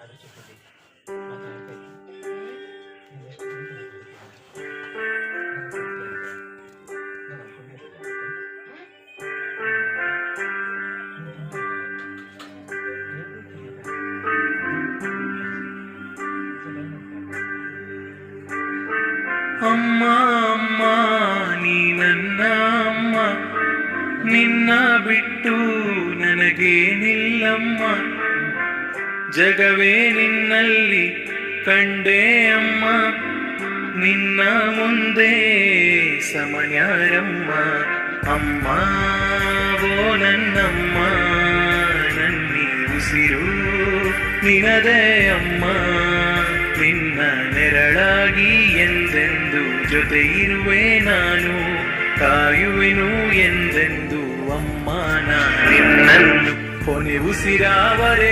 ಅದ್ರ ಜೊತೆಲಿ ಮಾತಾಡ್ತಾ ಇದ್ದೀನಿ. ನೀವೆಷ್ಟು ಅಮ್ಮ ಅಮ್ಮ ನೀ ನನ್ನ ಅಮ್ಮ, ನಿನ್ನ ಬಿಟ್ಟು ನನಗೇನಿಲ್ಲಮ್ಮ, ಜಗವೇ ನಿನ್ನಲ್ಲಿ ಕಂಡೆ ಅಮ್ಮ, ನಿನ್ನ ಮುಂದೆ ಸಮಯಾರಮ್ಮ. ಅಮ್ಮ ಓ ನನ್ನಮ್ಮ, ನನ್ನಿ ಉಸಿರು ನಿನದೇ ಅಮ್ಮ, ನಿನ್ನ ನೆರಳಾಗಿ ಎಂದೆಂದು ಜೊತೆ ಇರುವೆ ನಾನು, ಕಾಯುವೆನು ಎಂದೆಂದು ಅಮ್ಮ, ನಾ ನಿನ್ನನ್ನು ಕೊನೆ ಉಸಿರಾವರೆ